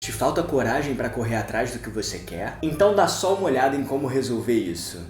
Te falta coragem para correr atrás do que você quer? Então dá só uma olhada em como resolver isso.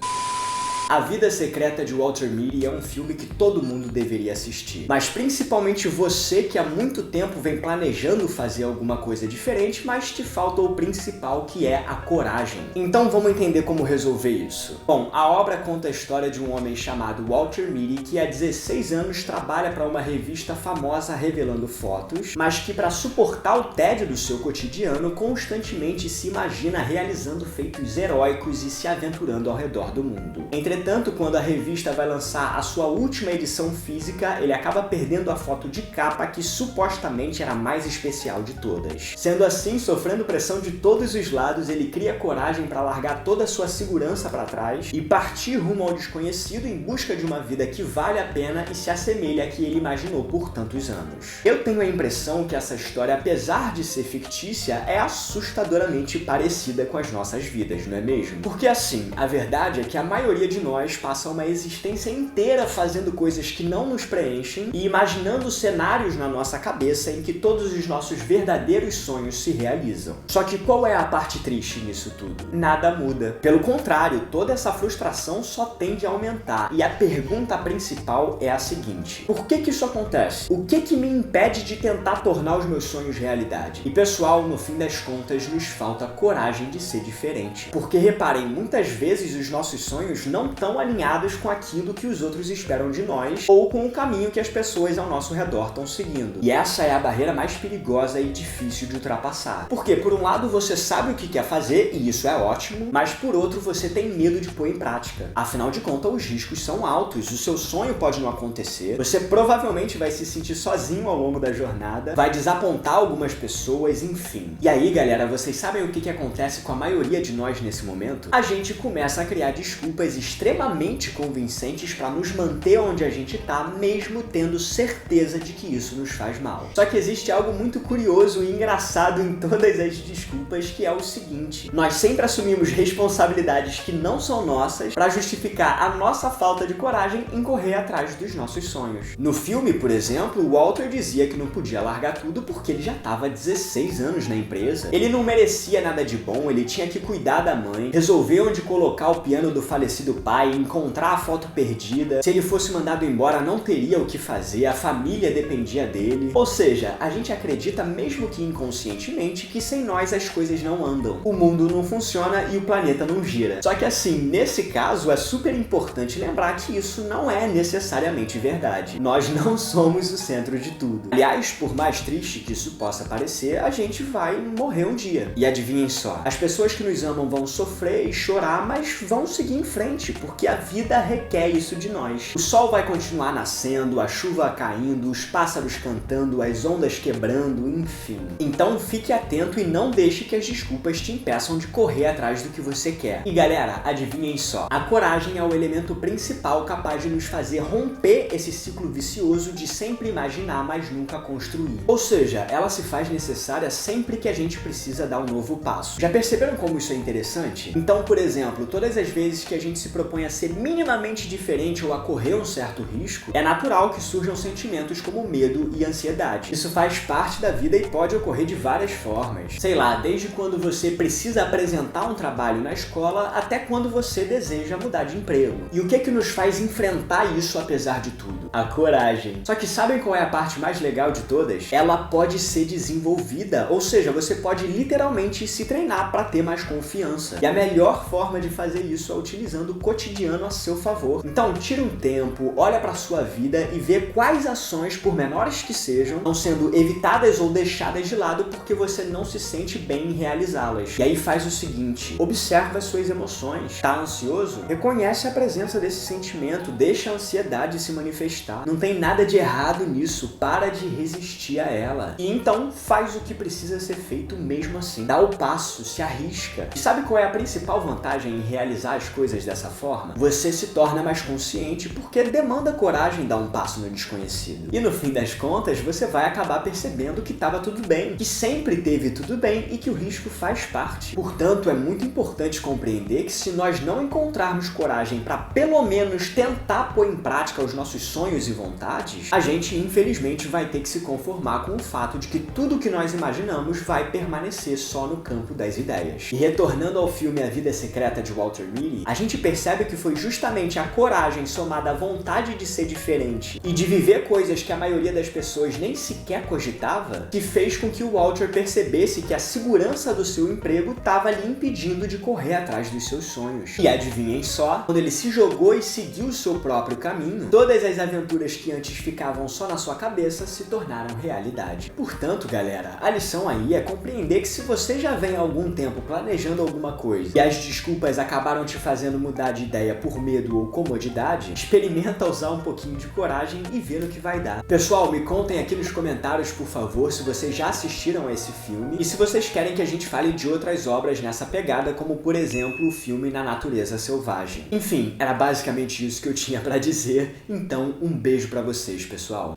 A Vida Secreta de Walter Mitty é um filme que todo mundo deveria assistir. Mas principalmente você que há muito tempo vem planejando fazer alguma coisa diferente, mas te falta o principal, que é a coragem. Então vamos entender como resolver isso. Bom, a obra conta a história de um homem chamado Walter Mitty que há 16 anos trabalha para uma revista famosa revelando fotos, mas que para suportar o tédio do seu cotidiano constantemente se imagina realizando feitos heróicos e se aventurando ao redor do mundo. Entretanto, quando a revista vai lançar a sua última edição física, ele acaba perdendo a foto de capa que supostamente era a mais especial de todas. Sendo assim, sofrendo pressão de todos os lados, ele cria coragem para largar toda a sua segurança para trás e partir rumo ao desconhecido em busca de uma vida que vale a pena e se assemelha à que ele imaginou por tantos anos. Eu tenho a impressão que essa história, apesar de ser fictícia, é assustadoramente parecida com as nossas vidas, não é mesmo? Porque assim, a verdade é que a maioria de nós passa uma existência inteira fazendo coisas que não nos preenchem e imaginando cenários na nossa cabeça em que todos os nossos verdadeiros sonhos se realizam. Só que qual é a parte triste nisso tudo? Nada muda. Pelo contrário, toda essa frustração só tende a aumentar. E a pergunta principal é a seguinte: por que isso acontece? O que me impede de tentar tornar os meus sonhos realidade? E pessoal, no fim das contas, nos falta coragem de ser diferente. Porque reparem, muitas vezes os nossos sonhos não estão alinhados com aquilo que os outros esperam de nós ou com o caminho que as pessoas ao nosso redor estão seguindo. E essa é a barreira mais perigosa e difícil de ultrapassar. Porque, por um lado, você sabe o que quer fazer, e isso é ótimo, mas por outro, você tem medo de pôr em prática. Afinal de contas, os riscos são altos, o seu sonho pode não acontecer, você provavelmente vai se sentir sozinho ao longo da jornada, vai desapontar algumas pessoas, enfim. E aí, galera, vocês sabem o que acontece com a maioria de nós nesse momento? A gente começa a criar desculpas extremamente convincentes para nos manter onde a gente tá, mesmo tendo certeza de que isso nos faz mal. Só que existe algo muito curioso e engraçado em todas as desculpas, que é o seguinte: nós sempre assumimos responsabilidades que não são nossas para justificar a nossa falta de coragem em correr atrás dos nossos sonhos. No filme, por exemplo, o Walter dizia que não podia largar tudo porque ele já estava há 16 anos na empresa. Ele não merecia nada de bom, ele tinha que cuidar da mãe, resolver onde colocar o piano do falecido pai, encontrar a foto perdida. Se ele fosse mandado embora, não teria o que fazer, a família dependia dele. Ou seja, a gente acredita, mesmo que inconscientemente, que sem nós as coisas não andam, o mundo não funciona e o planeta não gira. Só que assim, nesse caso, é super importante lembrar que isso não é necessariamente verdade. Nós não somos o centro de tudo. Aliás, por mais triste que isso possa parecer, a gente vai morrer um dia. E adivinhem só, as pessoas que nos amam vão sofrer e chorar, mas vão seguir em frente, porque a vida requer isso de nós. O sol vai continuar nascendo, a chuva caindo, os pássaros cantando, as ondas quebrando, enfim. Então fique atento e não deixe que as desculpas te impeçam de correr atrás do que você quer. E galera, adivinhem só, a coragem é o elemento principal capaz de nos fazer romper esse ciclo vicioso de sempre imaginar, mas nunca construir. Ou seja, ela se faz necessária sempre que a gente precisa dar um novo passo. Já perceberam como isso é interessante? Então, por exemplo, todas as vezes que a gente se propõe a ser minimamente diferente ou a correr um certo risco, é natural que surjam sentimentos como medo e ansiedade. Isso faz parte da vida e pode ocorrer de várias formas. Sei lá, desde quando você precisa apresentar um trabalho na escola até quando você deseja mudar de emprego. E o que nos faz enfrentar isso apesar de tudo? A coragem. Só que sabem qual é a parte mais legal de todas? Ela pode ser desenvolvida, ou seja, você pode literalmente se treinar para ter mais confiança. E a melhor forma de fazer isso é utilizando o cotidiano a seu favor. Então, tira um tempo, olha para sua vida e vê quais ações, por menores que sejam, estão sendo evitadas ou deixadas de lado porque você não se sente bem em realizá-las. E aí faz o seguinte: observa as suas emoções. Tá ansioso? Reconhece a presença desse sentimento, deixa a ansiedade se manifestar. Não tem nada de errado nisso, para de resistir a ela. E então faz o que precisa ser feito mesmo assim. Dá o passo, se arrisca. E sabe qual é a principal vantagem em realizar as coisas dessa forma? forma. Você se torna mais consciente porque demanda coragem dar um passo no desconhecido. E no fim das contas, você vai acabar percebendo que estava tudo bem, que sempre teve tudo bem e que o risco faz parte. Portanto, é muito importante compreender que se nós não encontrarmos coragem para pelo menos tentar pôr em prática os nossos sonhos e vontades, a gente infelizmente vai ter que se conformar com o fato de que tudo que nós imaginamos vai permanecer só no campo das ideias. E retornando ao filme A Vida Secreta de Walter Mitty, a gente percebe que foi justamente a coragem somada à vontade de ser diferente e de viver coisas que a maioria das pessoas nem sequer cogitava, que fez com que o Walter percebesse que a segurança do seu emprego estava lhe impedindo de correr atrás dos seus sonhos. E adivinhem só, quando ele se jogou e seguiu o seu próprio caminho, todas as aventuras que antes ficavam só na sua cabeça se tornaram realidade. Portanto, galera, a lição aí é compreender que se você já vem há algum tempo planejando alguma coisa e as desculpas acabaram te fazendo mudar de ideia por medo ou comodidade, experimenta usar um pouquinho de coragem e ver no que vai dar. Pessoal, me contem aqui nos comentários, por favor, se vocês já assistiram a esse filme e se vocês querem que a gente fale de outras obras nessa pegada, como por exemplo o filme Na Natureza Selvagem. Enfim, era basicamente isso que eu tinha pra dizer, então um beijo pra vocês, pessoal.